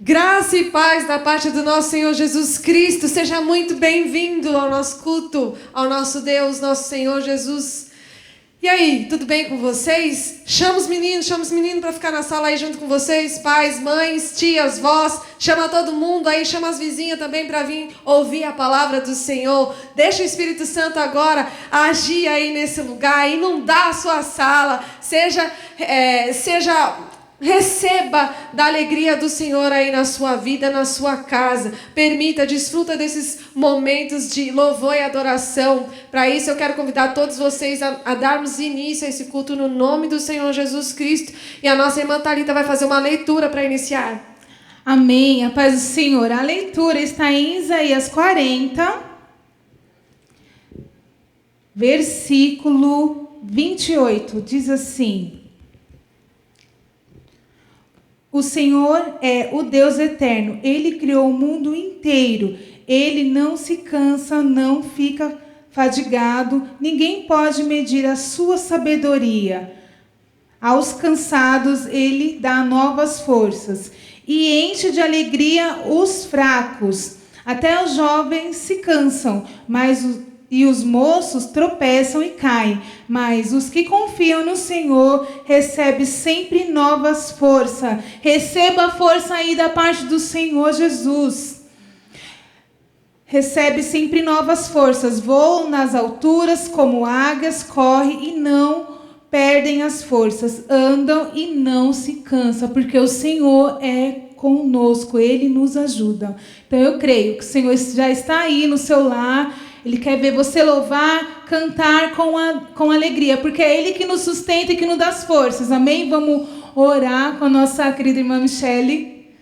Graça e paz da parte do nosso Senhor Jesus Cristo. Seja muito bem-vindo ao nosso culto, ao nosso Deus, nosso Senhor Jesus. E aí, tudo bem com vocês? Chama os meninos para ficar na sala aí junto com vocês, pais, mães, tias, vós. Chama todo mundo aí, chama as vizinhas também para vir ouvir a palavra do Senhor. Deixa o Espírito Santo agora agir aí nesse lugar, inundar a sua sala. Receba da alegria do Senhor aí na sua vida, na sua casa. Desfruta desses momentos de louvor e adoração. Para isso eu quero convidar todos vocês a darmos início a esse culto no nome do Senhor Jesus Cristo. E a nossa irmã Thalita vai fazer uma leitura para iniciar. Amém, a paz do Senhor. A leitura está em Isaías 40, versículo 28. Diz assim: o Senhor é o Deus eterno. Ele criou o mundo inteiro. Ele não se cansa, não fica fadigado. Ninguém pode medir a sua sabedoria. Aos cansados, ele dá novas forças e enche de alegria os fracos. Até os jovens se cansam, e os moços tropeçam e caem, mas os que confiam no Senhor recebem sempre novas forças. Receba a força aí da parte do Senhor Jesus. Recebe sempre novas forças. Voam nas alturas como águias, correm e não perdem as forças. Andam e não se cansam, porque o Senhor é conosco, Ele nos ajuda. Então eu creio que o Senhor já está aí no seu lar. Ele quer ver você louvar, cantar com alegria, porque é Ele que nos sustenta e que nos dá as forças. Amém? Vamos orar com a nossa querida irmã Michele.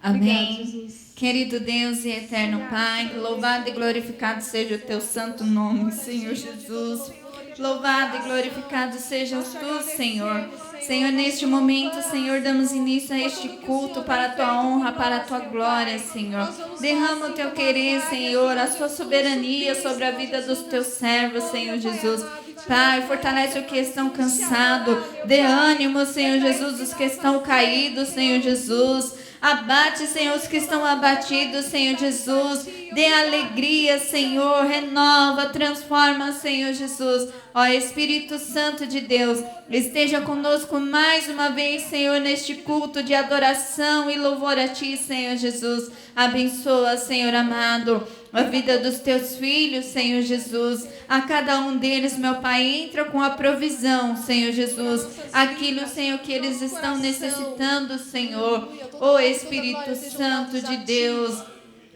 Amém. Obrigada, querido Deus e eterno Pai, louvado e glorificado seja o teu santo nome, Senhor Jesus. Louvado e glorificado seja tu, Senhor. Senhor, neste momento, Senhor, damos início a este culto para a tua honra, para a tua glória, Senhor. Derrama o teu querer, Senhor, a sua soberania sobre a vida dos teus servos, Senhor Jesus. Pai, fortalece os que estão cansados. Dê ânimo, Senhor Jesus, os que estão caídos, Senhor Jesus. Abate, Senhor, os que estão abatidos, Senhor Jesus. Dê alegria, Senhor. Renova, transforma, Senhor Jesus. Ó Espírito Santo de Deus, esteja conosco mais uma vez, Senhor, neste culto de adoração e louvor a Ti, Senhor Jesus. Abençoa, Senhor amado, a vida dos Teus filhos, Senhor Jesus. A cada um deles, meu Pai, entra com a provisão, Senhor Jesus. Aquilo, Senhor, que eles estão necessitando, Senhor. Ó Espírito Santo de Deus,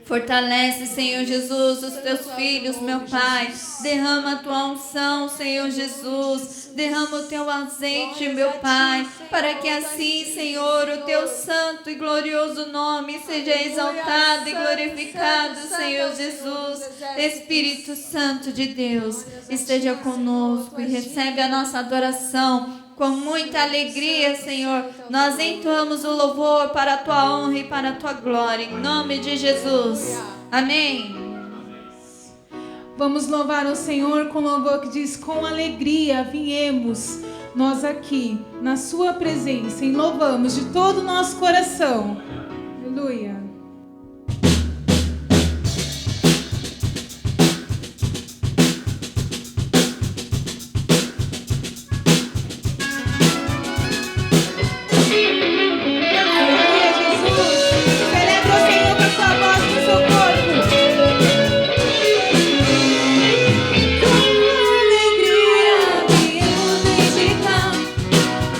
fortalece, Senhor Jesus, os teus filhos, meu Pai. Derrama a tua unção, Senhor Jesus. Derrama o teu azeite, meu Pai, para que assim, Senhor, o teu santo e glorioso nome seja exaltado e glorificado, Senhor Jesus. Espírito Santo de Deus, esteja conosco e recebe a nossa adoração. Com muita alegria, Senhor, nós entoamos o louvor para a tua honra e para a tua glória, em nome de Jesus. Amém. Vamos louvar o Senhor com louvor que diz: com alegria viemos nós aqui na sua presença e louvamos de todo o nosso coração. Aleluia.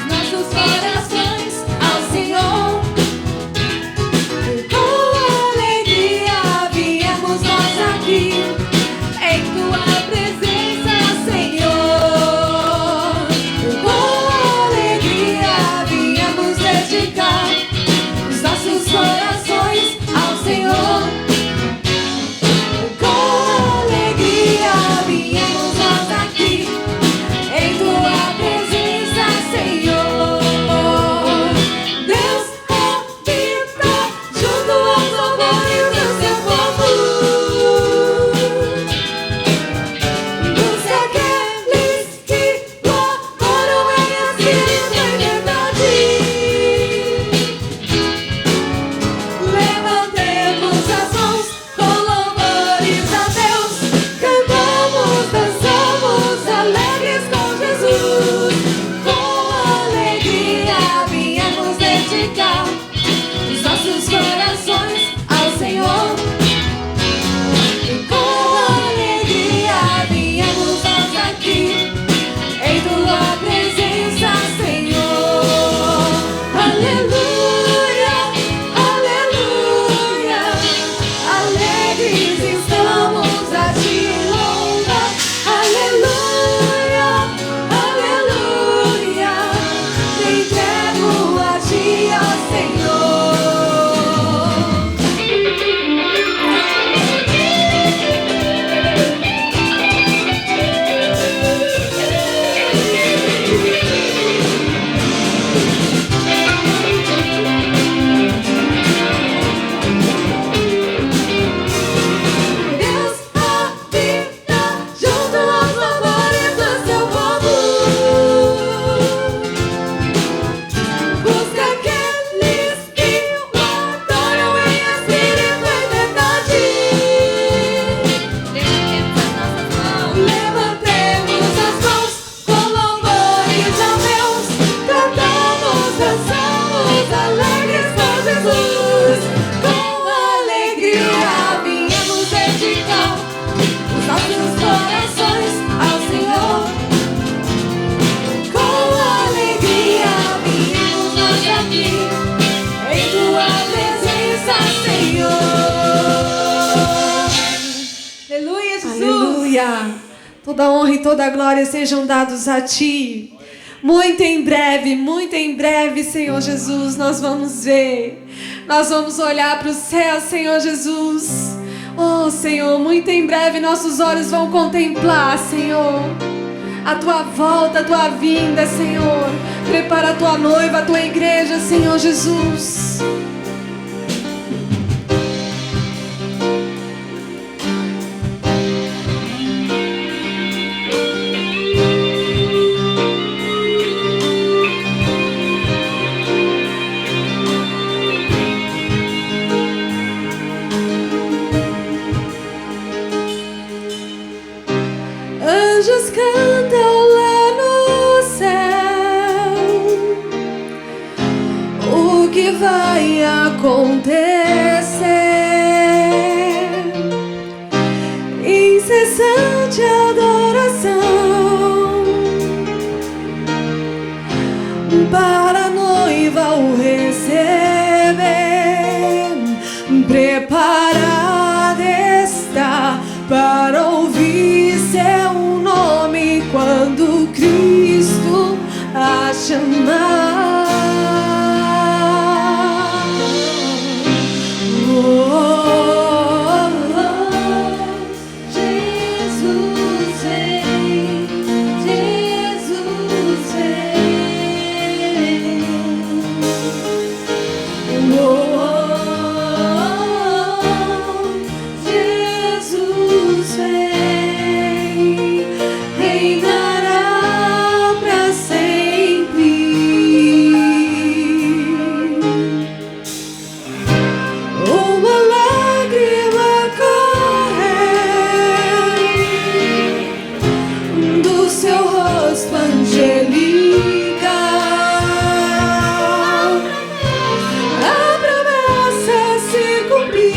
Nossos corações ao Senhor. glória. Toda honra e toda glória sejam dados a Ti. Muito em breve, Senhor Jesus, nós vamos ver. Nós vamos olhar para o céu, Senhor Jesus. Oh, Senhor, muito em breve nossos olhos vão contemplar, Senhor, a Tua volta, a Tua vinda, Senhor. Prepara a Tua noiva, a Tua igreja, Senhor Jesus. Anjos cantam lá no céu, o que vai acontecer? Incessante adoração para a noiva o receber. Preparada está para ouvir seu nome quando Cristo a chamar. Jesus vem, Jesus vem. Jesus vem, reinará para sempre. Uma lágrima corre do seu rosto angelical. A promessa se cumpriu.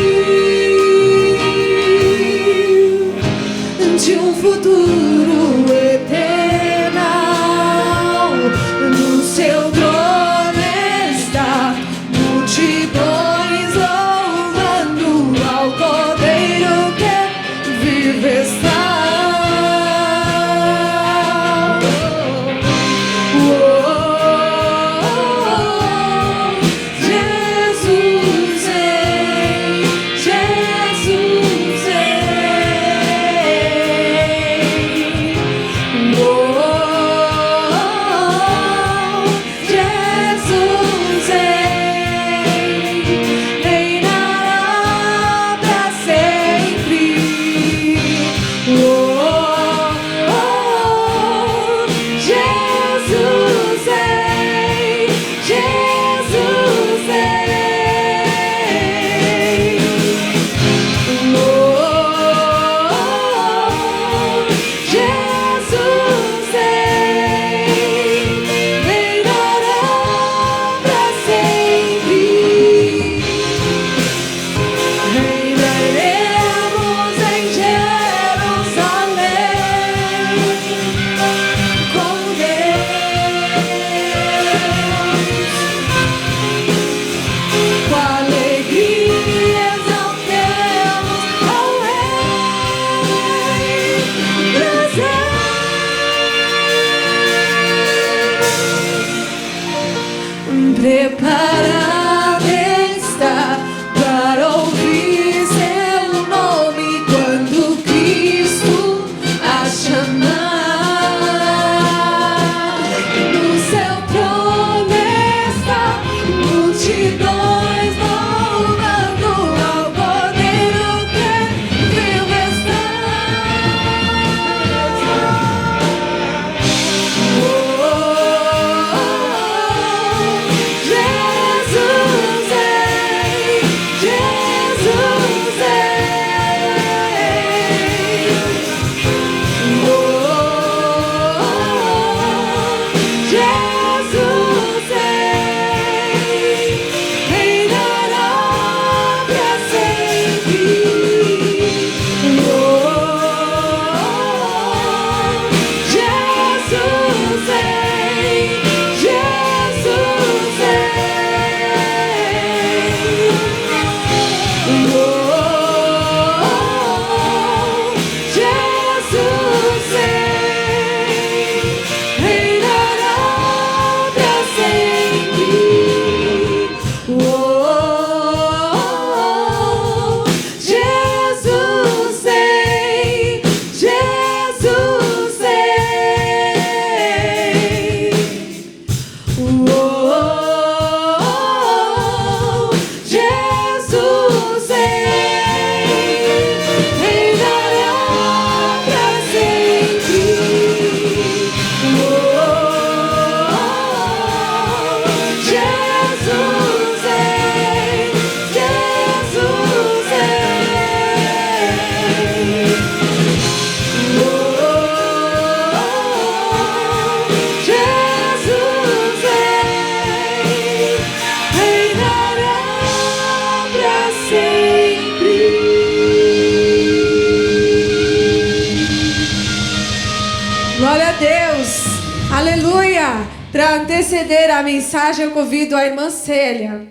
Para anteceder a mensagem, eu convido a irmã Célia.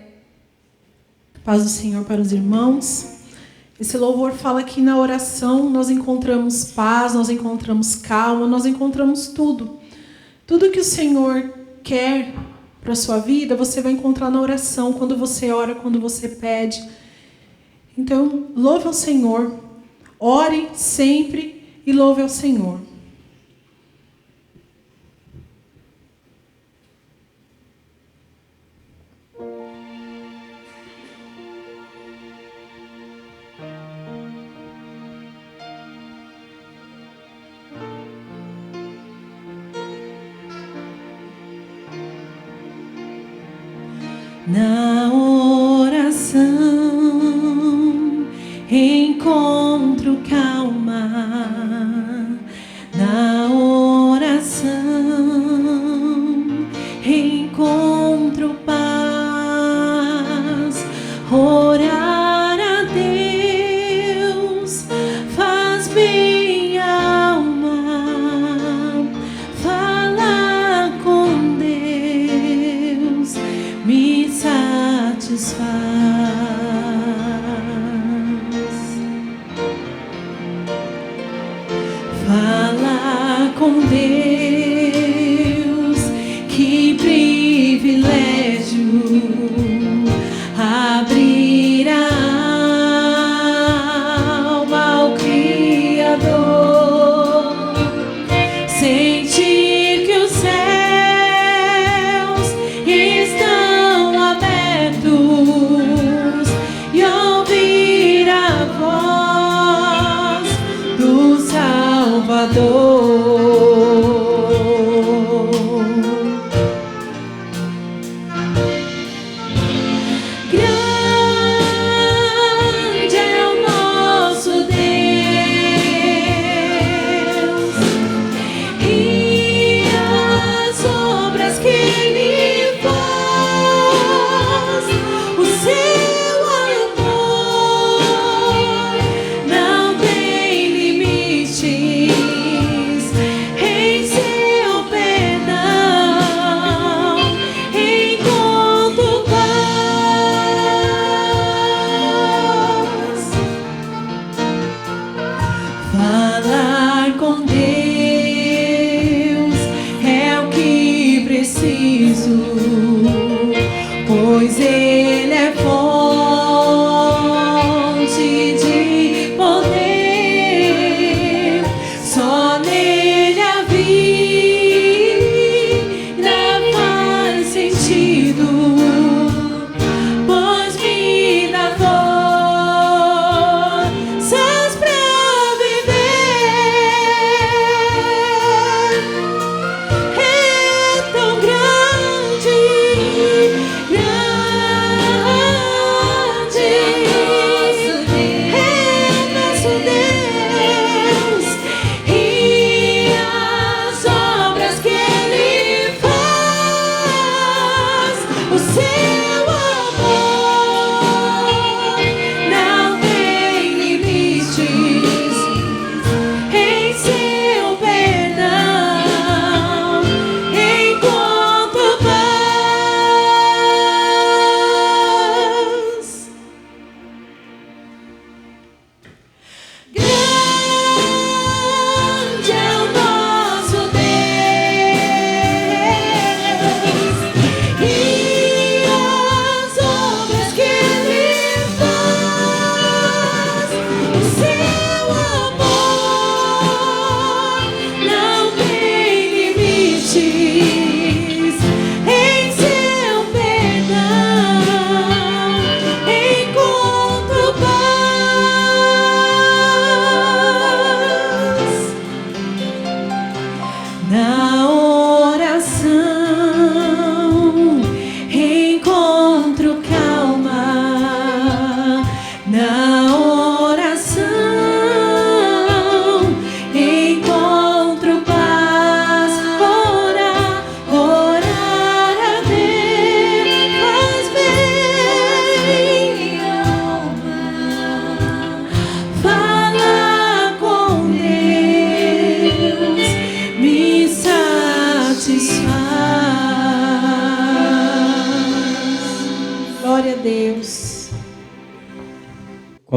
Paz do Senhor para os irmãos. Esse louvor fala que na oração nós encontramos paz, nós encontramos calma, nós encontramos tudo. Tudo que o Senhor quer para a sua vida, você vai encontrar na oração, quando você ora, quando você pede. Então, louve ao Senhor, ore sempre e louve ao Senhor. Na oração encontro calma, na oração encontro paz. Orar a Deus faz bem a alma, falar com Deus me satisfaz. Falar com Deus, que privilégio. Abrir a alma ao Criador, sentir que os céus estão abertos e ouvir a voz do Salvador. Grande é o nosso Deus e as obras que Ele faz. O seu amor não tem limites, em seu perdão encontro paz. Falar com Deus é o que preciso, pois Ele é fonte de poder. Só nele a vida faz sentido, pois me dá forças pra viver. É tão grande, grande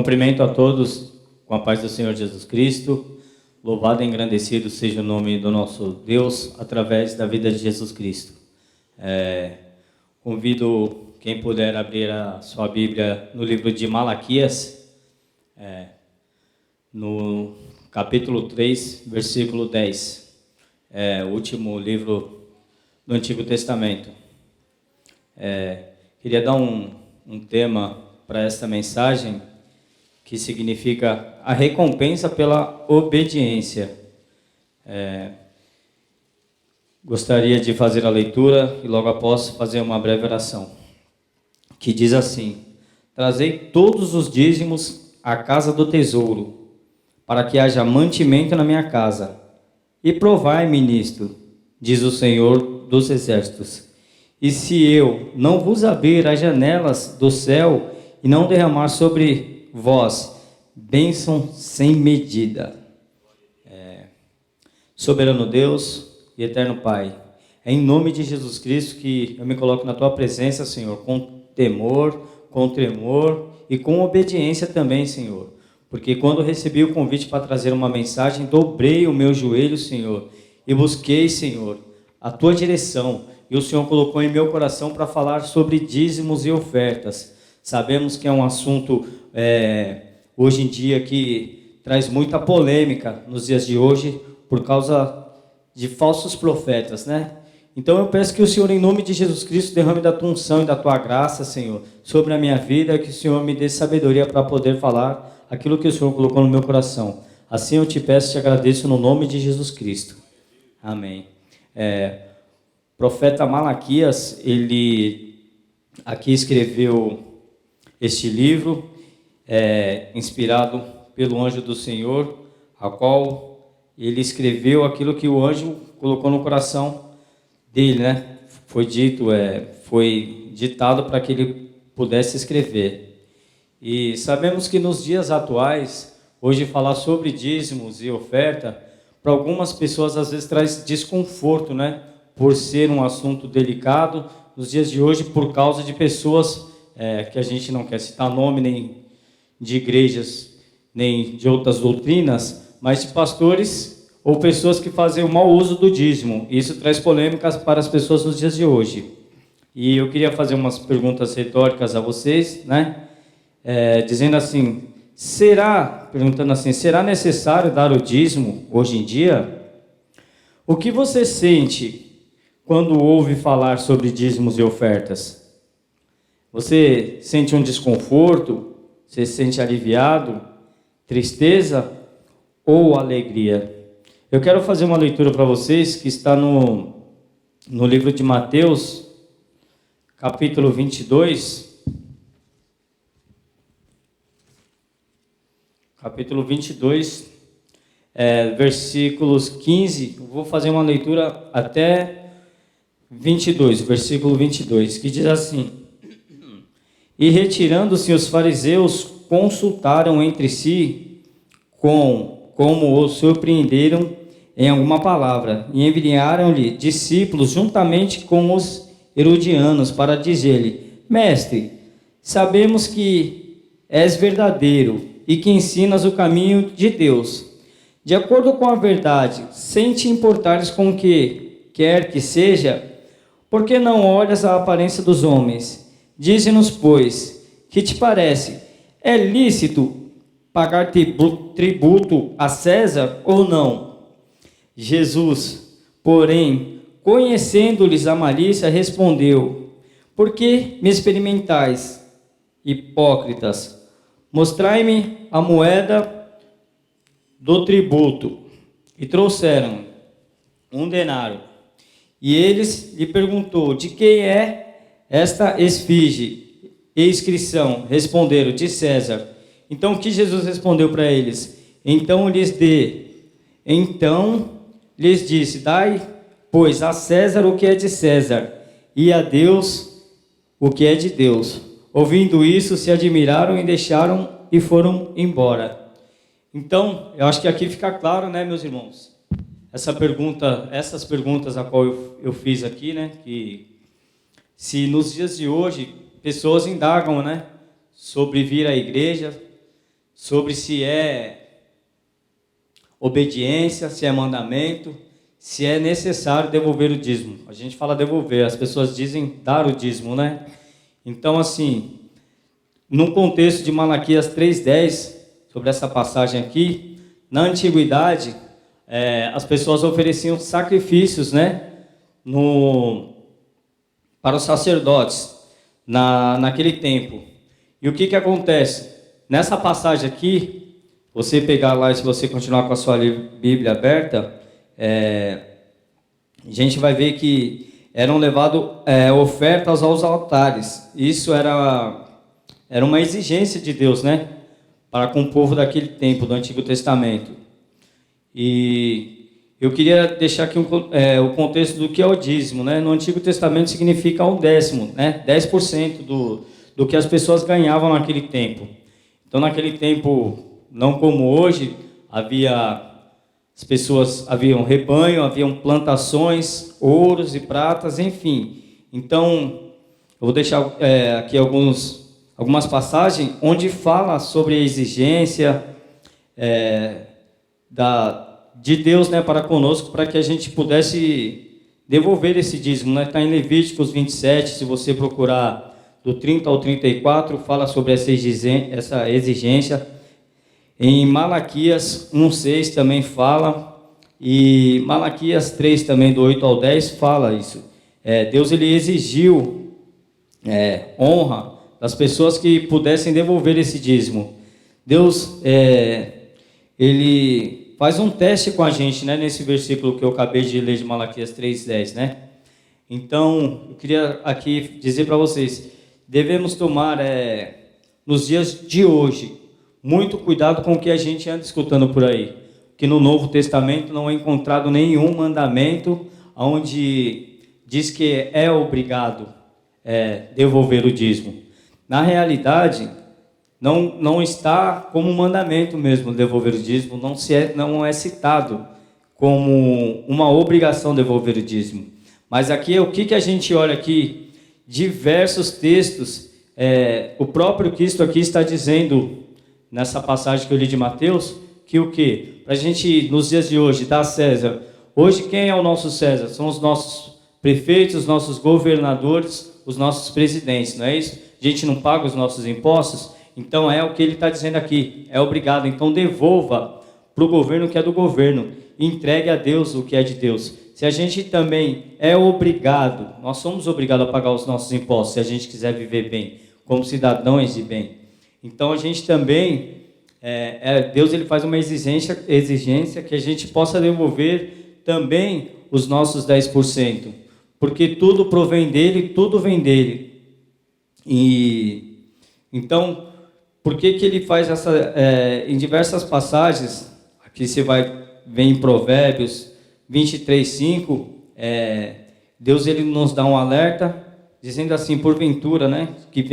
Cumprimento a todos com a paz do Senhor Jesus Cristo. Louvado e engrandecido seja o nome do nosso Deus através da vida de Jesus Cristo. Convido quem puder abrir a sua Bíblia no livro de Malaquias, no capítulo 3, versículo 10. O último livro do Antigo Testamento. Queria dar um tema para esta mensagem, que significa a recompensa pela obediência. Gostaria de fazer a leitura e logo após fazer uma breve oração, que diz assim: trazei todos os dízimos à casa do tesouro, para que haja mantimento na minha casa, e provai-me nisto, diz o Senhor dos Exércitos. E se eu não vos abrir as janelas do céu e não derramar sobre vós bênção sem medida. Soberano Deus e eterno Pai, é em nome de Jesus Cristo que eu me coloco na tua presença, Senhor, com temor, com tremor e com obediência também, Senhor. Porque quando recebi o convite para trazer uma mensagem, dobrei o meu joelho, Senhor, e busquei, Senhor, a tua direção. E o Senhor colocou em meu coração para falar sobre dízimos e ofertas. Sabemos que é um assunto, hoje em dia, que traz muita polêmica nos dias de hoje, por causa de falsos profetas, né? Então eu peço que o Senhor, em nome de Jesus Cristo, derrame da tua unção e da tua graça, Senhor, sobre a minha vida, que o Senhor me dê sabedoria para poder falar aquilo que o Senhor colocou no meu coração. Assim eu te peço e te agradeço no nome de Jesus Cristo. Amém. O profeta Malaquias, ele aqui escreveu este livro, inspirado pelo anjo do Senhor, a qual ele escreveu aquilo que o anjo colocou no coração dele, né? Foi ditado para que ele pudesse escrever. E sabemos que nos dias atuais, hoje falar sobre dízimos e oferta, para algumas pessoas às vezes traz desconforto, né? Por ser um assunto delicado, nos dias de hoje, por causa de pessoas que a gente não quer citar nome, nem de igrejas, nem de outras doutrinas, mas de pastores ou pessoas que fazem o mau uso do dízimo. Isso traz polêmicas para as pessoas nos dias de hoje. E eu queria fazer umas perguntas retóricas a vocês, né? Dizendo assim, perguntando assim, será necessário dar o dízimo hoje em dia? O que você sente quando ouve falar sobre dízimos e ofertas? Você sente um desconforto? Você se sente aliviado? Tristeza ou alegria? Eu quero fazer uma leitura para vocês que está no livro de Mateus, capítulo 22. Capítulo 22, versículos 15. Vou fazer uma leitura até 22, versículo 22, que diz assim: E retirando-se os fariseus, consultaram entre si como o surpreenderam em alguma palavra, e enviaram-lhe discípulos juntamente com os herodianos para dizer-lhe: Mestre, sabemos que és verdadeiro e que ensinas o caminho de Deus, de acordo com a verdade, sem te importares com o que quer que seja, porque não olhas a aparência dos homens? Dize-nos, pois, que te parece? É lícito pagar tributo a César ou não? Jesus, porém, conhecendo-lhes a malícia, respondeu: Por que me experimentais, hipócritas? Mostrai-me a moeda do tributo. E trouxeram um denário. E eles lhe perguntou: De quem é esta esfinge e inscrição? Responderam: De César. Então o que Jesus respondeu para eles? Então lhes disse: Dai, pois, a César o que é de César, e a Deus o que é de Deus. Ouvindo isso, se admiraram e deixaram e foram embora. Então, eu acho que aqui fica claro, né, meus irmãos? Essas perguntas a qual eu fiz aqui, né, que se nos dias de hoje pessoas indagam, né, sobre vir à igreja, sobre se é obediência, se é mandamento, se é necessário devolver o dízimo. A gente fala devolver, as pessoas dizem dar o dízimo, né? Então, assim, no contexto de Malaquias 3:10, sobre essa passagem aqui, na antiguidade, as pessoas ofereciam sacrifícios, né, para os sacerdotes, naquele tempo. E o que acontece? Nessa passagem aqui, você pegar lá, e se você continuar com a sua Bíblia aberta, a gente vai ver que eram levadas ofertas aos altares. Isso era uma exigência de Deus, né, para com o povo daquele tempo, do Antigo Testamento. E eu queria deixar aqui o contexto do que é o dízimo, né? No Antigo Testamento significa 1/10, né? 10% do que as pessoas ganhavam naquele tempo. Então, naquele tempo, não como hoje, haviam rebanho, haviam plantações, ouros e pratas, enfim. Então, eu vou deixar aqui algumas passagens onde fala sobre a exigência de Deus, né, para conosco, para que a gente pudesse devolver esse dízimo, né? Está em Levíticos 27, se você procurar do 30 ao 34, fala sobre essa exigência. Em Malaquias 1:6 também fala, e Malaquias 3 também, do 8 ao 10, fala isso. Deus, ele exigiu honra das pessoas que pudessem devolver esse dízimo. Deus, ele faz um teste com a gente, né, nesse versículo que eu acabei de ler de Malaquias 3:10, né? Então, eu queria aqui dizer para vocês, devemos tomar, nos dias de hoje, muito cuidado com o que a gente anda escutando por aí, que no Novo Testamento não é encontrado nenhum mandamento onde diz que é obrigado devolver o dízimo. Na realidade, não está como mandamento mesmo devolver o dízimo, não é citado como uma obrigação devolver o dízimo. Mas aqui o que a gente olha aqui? Diversos textos, o próprio Cristo aqui está dizendo, nessa passagem que eu li de Mateus, que o quê? Para a gente, nos dias de hoje, dar a César. Hoje, quem é o nosso César? São os nossos prefeitos, os nossos governadores, os nossos presidentes, não é isso? A gente não paga os nossos impostos? Então é o que ele está dizendo aqui, é obrigado. Então devolva para o governo o que é do governo, entregue a Deus o que é de Deus. Se a gente também é obrigado, nós somos obrigados a pagar os nossos impostos, se a gente quiser viver bem, como cidadãos de bem. Então a gente também, Deus, ele faz uma exigência que a gente possa devolver também os nossos 10%, porque tudo provém dele, tudo vem dele. E então, por que ele faz em diversas passagens, aqui você vai ver em Provérbios 23:5, Deus, ele nos dá um alerta, dizendo assim, porventura, né, que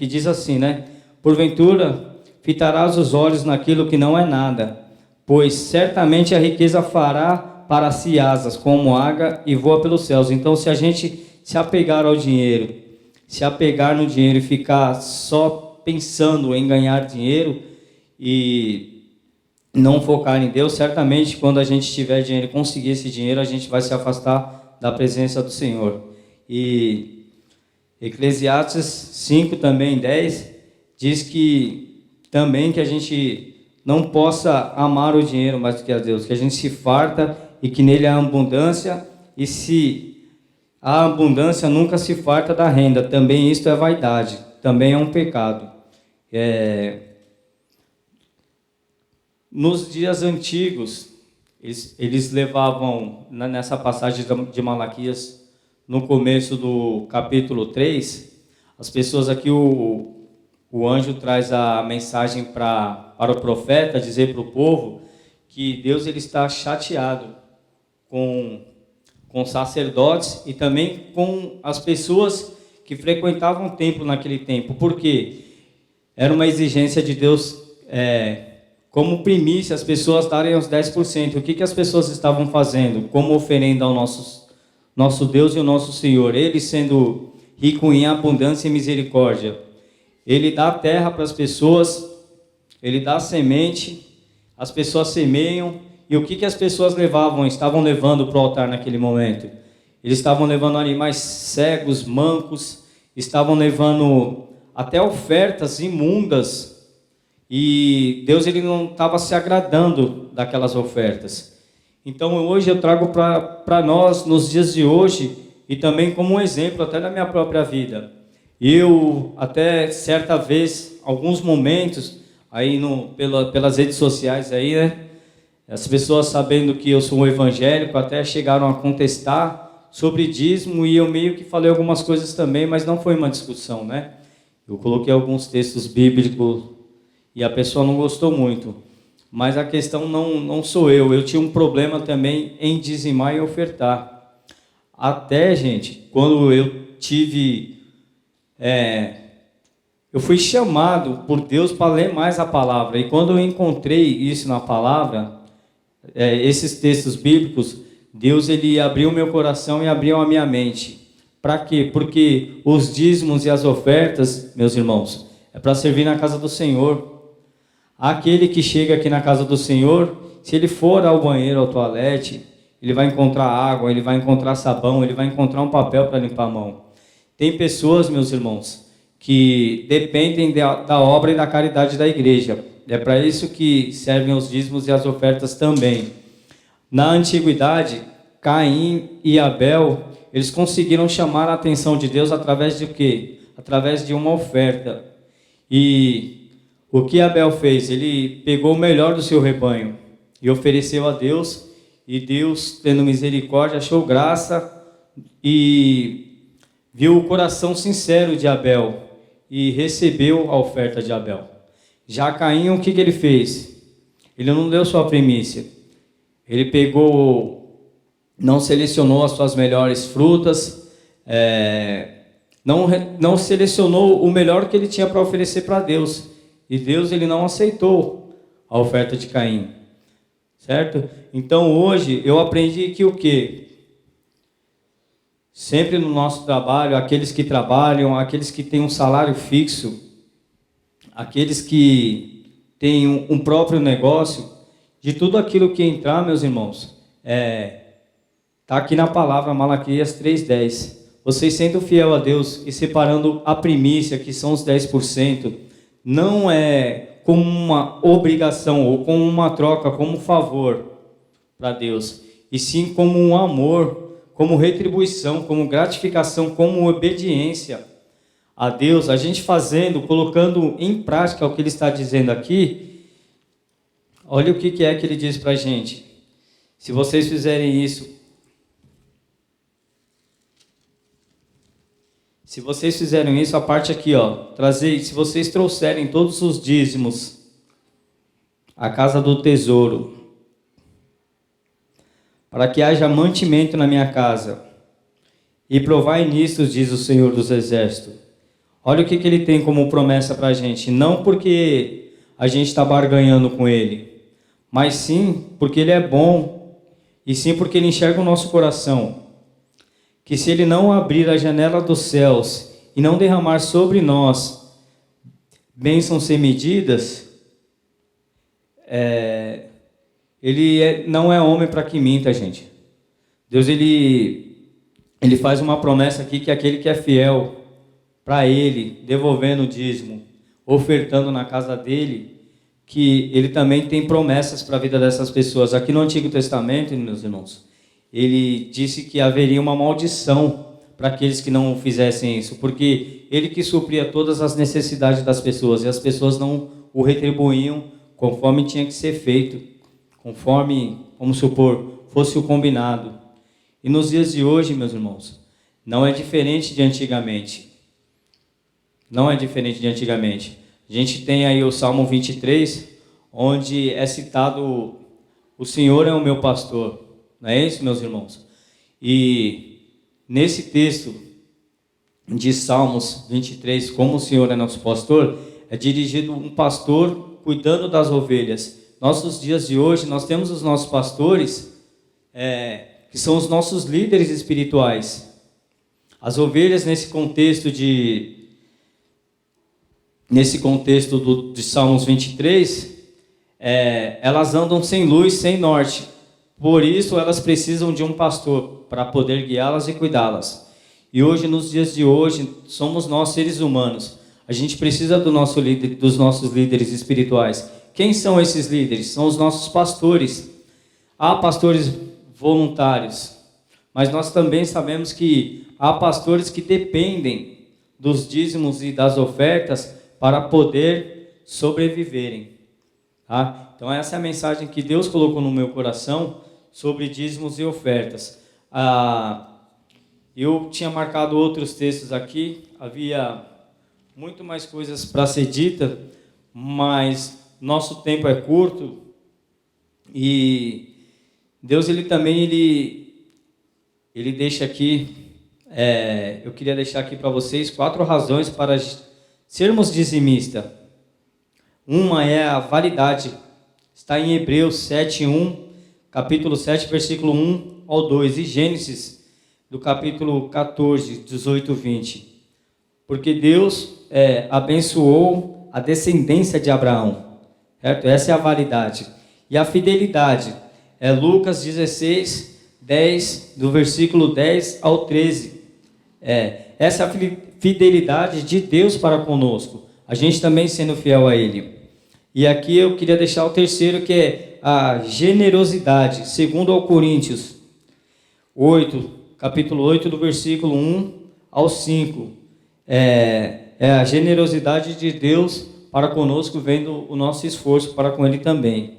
diz assim, né, porventura fitarás os olhos naquilo que não é nada, pois certamente a riqueza fará para si asas, como águia, e voa pelos céus. Então, se a gente se apegar ao dinheiro, se apegar no dinheiro e ficar só pensando em ganhar dinheiro e não focar em Deus, certamente quando a gente tiver dinheiro e conseguir esse dinheiro, a gente vai se afastar da presença do Senhor. E Eclesiastes 5 também, 10, diz que também que a gente não possa amar o dinheiro mais do que a Deus, que a gente se farta e que nele há abundância, e se a abundância nunca se farta da renda, também isto é vaidade, também é um pecado. Nos dias antigos, eles levavam, nessa passagem de Malaquias, no começo do capítulo 3, as pessoas aqui, o anjo traz a mensagem para o profeta, dizer para o povo que Deus, ele está chateado com sacerdotes e também com as pessoas que frequentavam o templo naquele tempo. Por quê? Era uma exigência de Deus, como primícia, as pessoas darem os 10%. O que as pessoas estavam fazendo como oferenda ao nosso Deus e o nosso Senhor? Ele, sendo rico em abundância e misericórdia, ele dá terra para as pessoas, Ele dá a semente, as pessoas semeiam, e o que as pessoas estavam levando para o altar naquele momento? Eles estavam levando animais cegos, mancos, estavam levando até ofertas imundas, e Deus ele não estava se agradando daquelas ofertas. Então hoje eu trago para nós, nos dias de hoje, e também como um exemplo até na minha própria vida. Eu, até certa vez, alguns momentos, aí pelas redes sociais, aí, né, as pessoas sabendo que eu sou um evangélico, até chegaram a contestar sobre dízimo, e eu meio que falei algumas coisas também, mas não foi uma discussão, né? Eu coloquei alguns textos bíblicos e a pessoa não gostou muito. Mas a questão não sou eu tinha um problema também em dizimar e ofertar. Até, gente, quando eu tive... eu fui chamado por Deus para ler mais a palavra. E quando eu encontrei isso na palavra, esses textos bíblicos, Deus ele abriu meu coração e abriu a minha mente. Para quê? Porque os dízimos e as ofertas, meus irmãos, é para servir na casa do Senhor. Aquele que chega aqui na casa do Senhor, se ele for ao banheiro, ao toalete, ele vai encontrar água, ele vai encontrar sabão, ele vai encontrar um papel para limpar a mão. Tem pessoas, meus irmãos, que dependem da obra e da caridade da igreja. É para isso que servem os dízimos e as ofertas também. Na antiguidade, Caim e Abel, eles conseguiram chamar a atenção de Deus através de quê? Através de uma oferta. E o que Abel fez? Ele pegou o melhor do seu rebanho e ofereceu a Deus, e Deus, tendo misericórdia, achou graça e viu o coração sincero de Abel e recebeu a oferta de Abel. Já Caim, o que ele fez? Ele não deu sua primícia. Ele pegou, não selecionou as suas melhores frutas, não selecionou o melhor que ele tinha para oferecer para Deus. E Deus ele não aceitou a oferta de Caim, certo? Então hoje eu aprendi que o quê? Sempre no nosso trabalho, aqueles que trabalham, aqueles que têm um salário fixo, aqueles que têm um próprio negócio, de tudo aquilo que entrar, meus irmãos, está aqui na palavra Malaquias 3:10. Vocês sendo fiel a Deus e separando a primícia, que são os 10%, não é como uma obrigação ou como uma troca, como um favor para Deus, e sim como um amor, como retribuição, como gratificação, como obediência a Deus. A gente fazendo, colocando em prática o que Ele está dizendo aqui, olha o que é que Ele diz para a gente. Se vocês fizerem isso, a parte aqui, se vocês trouxerem todos os dízimos à casa do tesouro, para que haja mantimento na minha casa, e provai nisso, diz o Senhor dos Exércitos. Olha o que Ele tem como promessa para a gente, não porque a gente está barganhando com Ele, mas sim porque Ele é bom, e sim porque Ele enxerga o nosso coração. Que se Ele não abrir a janela dos céus e não derramar sobre nós bênçãos sem medidas, Ele não é homem para que minta, gente. Deus ele faz uma promessa aqui que aquele que é fiel para Ele, devolvendo o dízimo, ofertando na casa dele, que Ele também tem promessas para a vida dessas pessoas. Aqui no Antigo Testamento, meus irmãos, Ele disse que haveria uma maldição para aqueles que não fizessem isso, porque Ele que supria todas as necessidades das pessoas, e as pessoas não o retribuíam conforme tinha que ser feito, conforme, vamos supor, fosse o combinado. E nos dias de hoje, meus irmãos, não é diferente de antigamente. Não é diferente de antigamente. A gente tem aí o Salmo 23, onde é citado: o Senhor é o meu pastor. Não é isso, meus irmãos? E nesse texto de Salmos 23, como o Senhor é nosso pastor, é dirigido um pastor cuidando das ovelhas. Nossos dias de hoje, nós temos os nossos pastores, que são os nossos líderes espirituais. As ovelhas, nesse contexto de nesse contexto de Salmos 23, elas andam sem luz, sem norte. Por isso, elas precisam de um pastor para poder guiá-las e cuidá-las. E hoje, nos dias de hoje, somos nós, seres humanos. A gente precisa dos nossos líderes espirituais. Quem são esses líderes? São os nossos pastores. Há pastores voluntários, mas nós também sabemos que há pastores que dependem dos dízimos e das ofertas para poder sobreviverem. Tá? Então essa é a mensagem que Deus colocou no meu coração sobre dízimos e ofertas. Eu tinha marcado outros textos aqui, havia muito mais coisas para ser dita, mas nosso tempo é curto e Deus ele deixa aqui, eu queria deixar aqui para vocês 4 razões para sermos dizimistas. Uma é a validade, está em Hebreus 7:1, capítulo 7, versículo 1 ao 2, e Gênesis, do capítulo 14, 18, 20. Porque Deus abençoou a descendência de Abraão, certo? Essa é a validade. E a fidelidade é Lucas 16, 10, do versículo 10 ao 13. Essa é a fidelidade de Deus para conosco, a gente também sendo fiel a Ele. E aqui eu queria deixar o terceiro, que é a generosidade, segundo ao Coríntios 8, capítulo 8, do versículo 1 ao 5. É a generosidade de Deus para conosco, vendo o nosso esforço para com Ele também.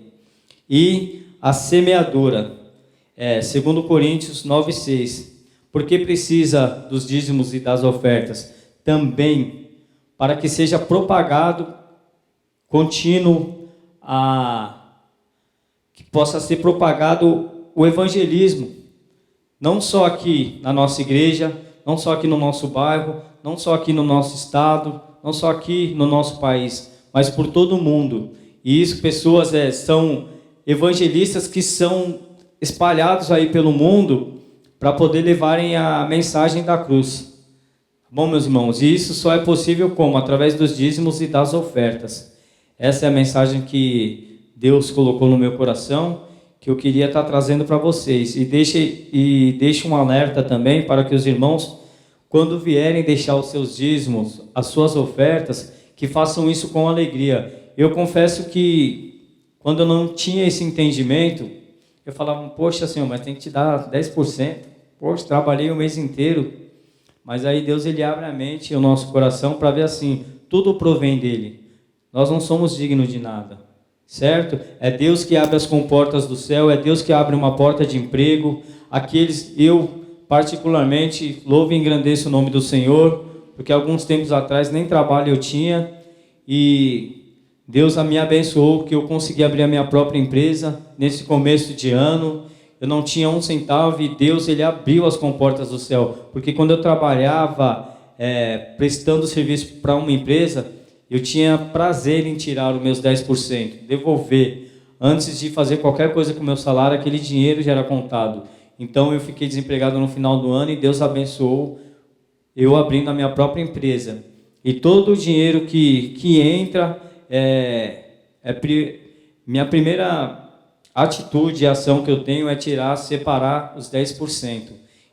E a semeadura, segundo Coríntios 9, 6. Porque precisa dos dízimos e das ofertas? Também para que seja propagado contínuo, que possa ser propagado o evangelismo, não só aqui na nossa igreja, não só aqui no nosso bairro, não só aqui no nosso estado, não só aqui no nosso país, mas por todo o mundo. E isso, pessoas são evangelistas que são espalhados aí pelo mundo para poder levarem a mensagem da cruz. Bom, meus irmãos, e isso só é possível como? Através dos dízimos e das ofertas. Essa é a mensagem que Deus colocou no meu coração, que eu queria estar trazendo para vocês. E deixe um alerta também para que os irmãos, quando vierem deixar os seus dízimos, as suas ofertas, que façam isso com alegria. Eu confesso que, quando eu não tinha esse entendimento, eu falava, poxa, Senhor, mas tem que te dar 10%. Poxa, trabalhei o mês inteiro. Mas aí Deus ele abre a mente e o nosso coração para ver assim, tudo provém dele. Nós não somos dignos de nada, certo? É Deus que abre as comportas do céu, é Deus que abre uma porta de emprego. Eu particularmente louvo e engrandeço o nome do Senhor, porque alguns tempos atrás nem trabalho eu tinha e Deus me abençoou que eu consegui abrir a minha própria empresa nesse começo de ano. Eu não tinha um centavo e Deus ele abriu as comportas do céu, porque quando eu trabalhava prestando serviço para uma empresa, eu tinha prazer em tirar os meus 10%, devolver. Antes de fazer qualquer coisa com o meu salário, aquele dinheiro já era contado. Então eu fiquei desempregado no final do ano e Deus abençoou eu abrindo a minha própria empresa. E todo o dinheiro que entra, minha primeira atitude e ação que eu tenho é separar os 10%.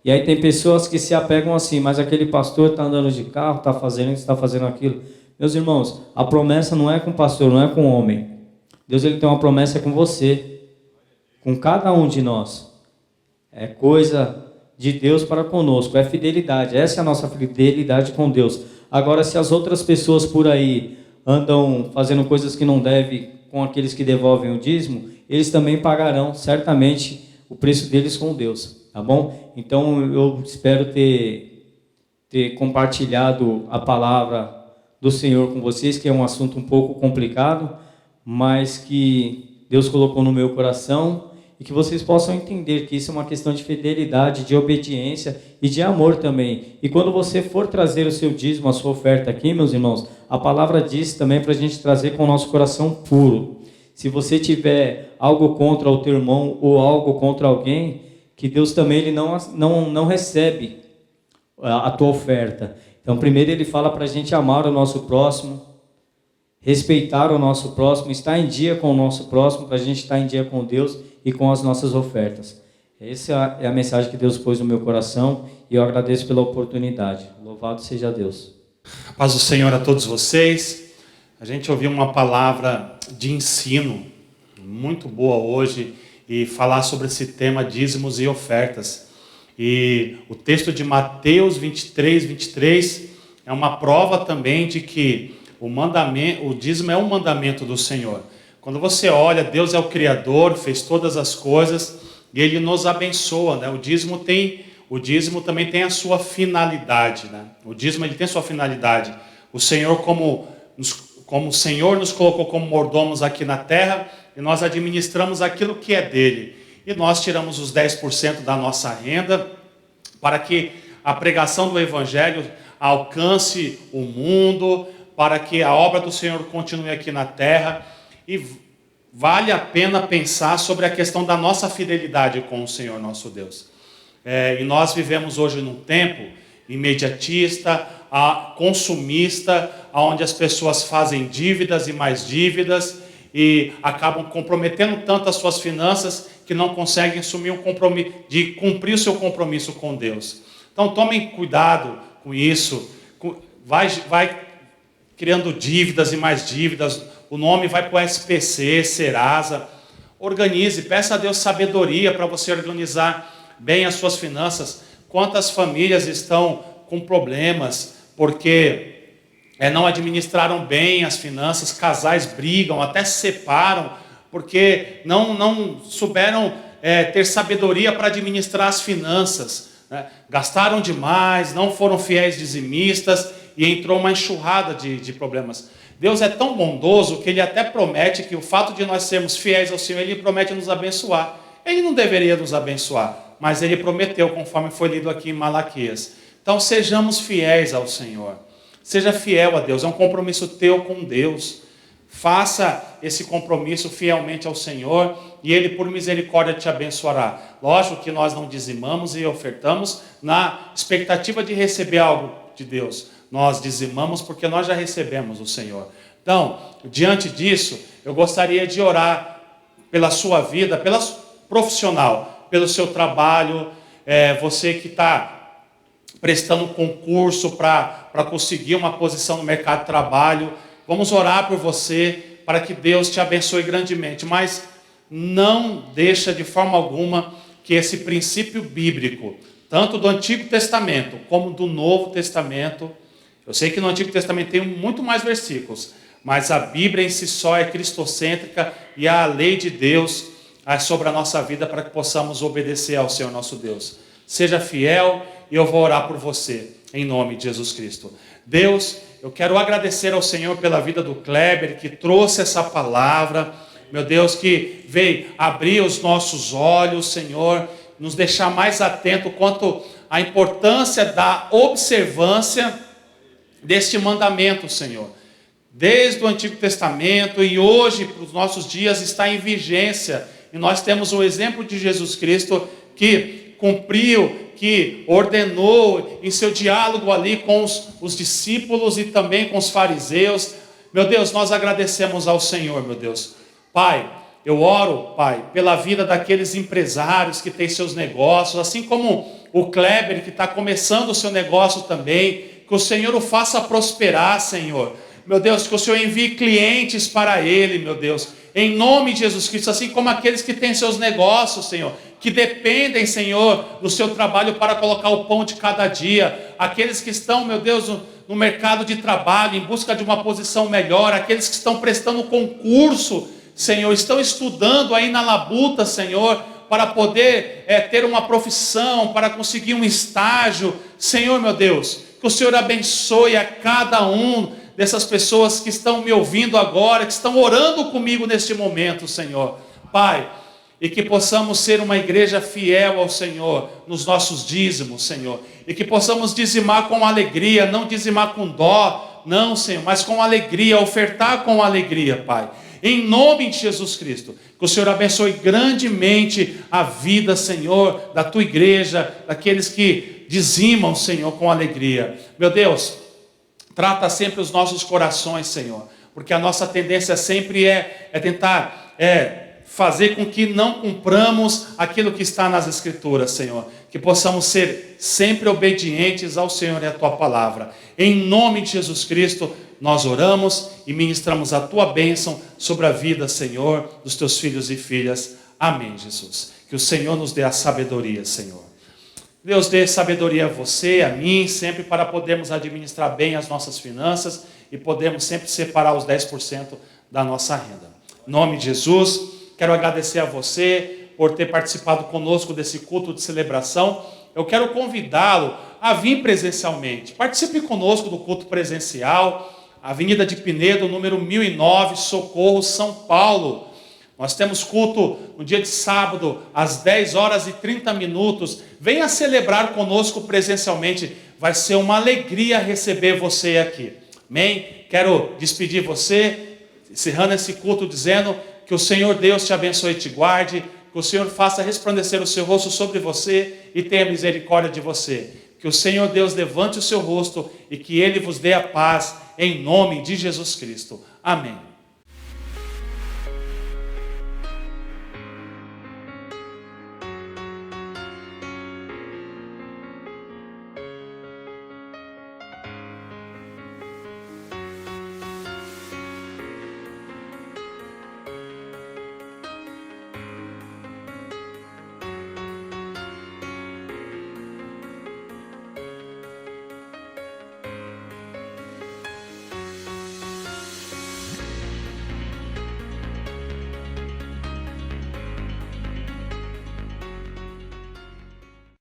E aí tem pessoas que se apegam assim, mas aquele pastor está andando de carro, está fazendo isso, está fazendo aquilo. Meus irmãos, a promessa não é com o pastor, não é com o homem. Deus ele tem uma promessa com você, com cada um de nós. É coisa de Deus para conosco, é fidelidade. Essa é a nossa fidelidade com Deus. Agora, se as outras pessoas por aí andam fazendo coisas que não devem com aqueles que devolvem o dízimo, eles também pagarão certamente o preço deles com Deus, tá bom? Então eu espero ter compartilhado a palavra do Senhor com vocês, que é um assunto um pouco complicado, mas que Deus colocou no meu coração e que vocês possam entender que isso é uma questão de fidelidade, de obediência e de amor também. E quando você for trazer o seu dízimo, a sua oferta aqui, meus irmãos, a palavra diz também para a gente trazer com o nosso coração puro. Se você tiver algo contra o teu irmão ou algo contra alguém, que Deus também ele não recebe a tua oferta. Então, primeiro ele fala para a gente amar o nosso próximo, respeitar o nosso próximo, estar em dia com o nosso próximo, para a gente estar em dia com Deus e com as nossas ofertas. Essa é a mensagem que Deus pôs no meu coração e eu agradeço pela oportunidade. Louvado seja Deus. A paz do Senhor a todos vocês. A gente ouviu uma palavra de ensino muito boa hoje e falar sobre esse tema dízimos e ofertas. E o texto de Mateus 23 é uma prova também de que o dízimo é um mandamento do Senhor. Quando você olha, Deus é o Criador, fez todas as coisas e Ele nos abençoa, né? O dízimo também tem a sua finalidade, né? O dízimo ele tem a sua finalidade. O Senhor, como o Senhor nos colocou como mordomos aqui na terra, e nós administramos aquilo que é dele. E nós tiramos os 10% da nossa renda para que a pregação do Evangelho alcance o mundo, para que a obra do Senhor continue aqui na terra. E vale a pena pensar sobre a questão da nossa fidelidade com o Senhor nosso Deus. E nós vivemos hoje num tempo imediatista, consumista, onde as pessoas fazem dívidas e mais dívidas e acabam comprometendo tanto as suas finanças que não conseguem assumir um compromisso, de cumprir o seu compromisso com Deus. Então tomem cuidado com isso, vai criando dívidas e mais dívidas, o nome vai para o SPC, Serasa. Organize, peça a Deus sabedoria para você organizar bem as suas finanças. Quantas famílias estão com problemas porque não administraram bem as finanças, casais brigam, até se separam, porque não souberam ter sabedoria para administrar as finanças, né? Gastaram demais, não foram fiéis dizimistas e entrou uma enxurrada de problemas. Deus é tão bondoso que Ele até promete que o fato de nós sermos fiéis ao Senhor, Ele promete nos abençoar. Ele não deveria nos abençoar, mas Ele prometeu, conforme foi lido aqui em Malaquias. Então sejamos fiéis ao Senhor. Seja fiel a Deus, é um compromisso teu com Deus. Faça esse compromisso fielmente ao Senhor e Ele, por misericórdia, te abençoará. Lógico que nós não dizimamos e ofertamos na expectativa de receber algo de Deus. Nós dizimamos porque nós já recebemos o Senhor. Então, diante disso, eu gostaria de orar pela sua vida, pela profissional, pelo seu trabalho, você que está prestando um concurso para conseguir uma posição no mercado de trabalho. Vamos orar por você, para que Deus te abençoe grandemente. Mas não deixa de forma alguma que esse princípio bíblico, tanto do Antigo Testamento como do Novo Testamento, eu sei que no Antigo Testamento tem muito mais versículos, mas a Bíblia em si só é cristocêntrica e a lei de Deus é sobre a nossa vida para que possamos obedecer ao Senhor nosso Deus. Seja fiel e eu vou orar por você, em nome de Jesus Cristo. Deus, eu quero agradecer ao Senhor pela vida do Kleber, que trouxe essa palavra, meu Deus, que veio abrir os nossos olhos, Senhor, nos deixar mais atento quanto à importância da observância deste mandamento, Senhor. Desde o Antigo Testamento e hoje, para os nossos dias, está em vigência. E nós temos o exemplo de Jesus Cristo que cumpriu, que ordenou em seu diálogo ali com os discípulos e também com os fariseus. Meu Deus, nós agradecemos ao Senhor, meu Deus. Pai, eu oro, Pai, pela vida daqueles empresários que têm seus negócios, assim como o Kleber que está começando o seu negócio também, que o Senhor o faça prosperar, Senhor. Meu Deus, que o Senhor envie clientes para ele, meu Deus, em nome de Jesus Cristo, assim como aqueles que têm seus negócios, Senhor, que dependem, Senhor, do seu trabalho para colocar o pão de cada dia, aqueles que estão, meu Deus, no mercado de trabalho, em busca de uma posição melhor, aqueles que estão prestando concurso, Senhor, estão estudando aí na labuta, Senhor, para poder ter uma profissão, para conseguir um estágio, Senhor, meu Deus, que o Senhor abençoe a cada um dessas pessoas que estão me ouvindo agora, que estão orando comigo neste momento, Senhor. Pai, e que possamos ser uma igreja fiel ao Senhor, nos nossos dízimos, Senhor. E que possamos dizimar com alegria, não dizimar com dó, não, Senhor, mas com alegria, ofertar com alegria, Pai. Em nome de Jesus Cristo, que o Senhor abençoe grandemente a vida, Senhor, da tua igreja, daqueles que dizimam, Senhor, com alegria. Meu Deus, trata sempre os nossos corações, Senhor. porque a nossa tendência sempre é tentar fazer com que não cumpramos aquilo que está nas Escrituras, Senhor. Que possamos ser sempre obedientes ao Senhor e à Tua palavra. Em nome de Jesus Cristo, nós oramos e ministramos a Tua bênção sobre a vida, Senhor, dos Teus filhos e filhas. Amém, Jesus. Que o Senhor nos dê a sabedoria, Senhor. Deus dê sabedoria a você, a mim, sempre para podermos administrar bem as nossas finanças e podermos sempre separar os 10% da nossa renda. Em nome de Jesus, quero agradecer a você por ter participado conosco desse culto de celebração. Eu quero convidá-lo a vir presencialmente. Participe conosco do culto presencial, Avenida de Pinedo, número 1009, Socorro, São Paulo. Nós temos culto no dia de sábado, às 10 horas e 30 minutos. Venha celebrar conosco presencialmente. Vai ser uma alegria receber você aqui. Amém? Quero despedir você, encerrando esse culto, dizendo que o Senhor Deus te abençoe e te guarde, que o Senhor faça resplandecer o seu rosto sobre você e tenha misericórdia de você. Que o Senhor Deus levante o seu rosto e que Ele vos dê a paz, em nome de Jesus Cristo. Amém.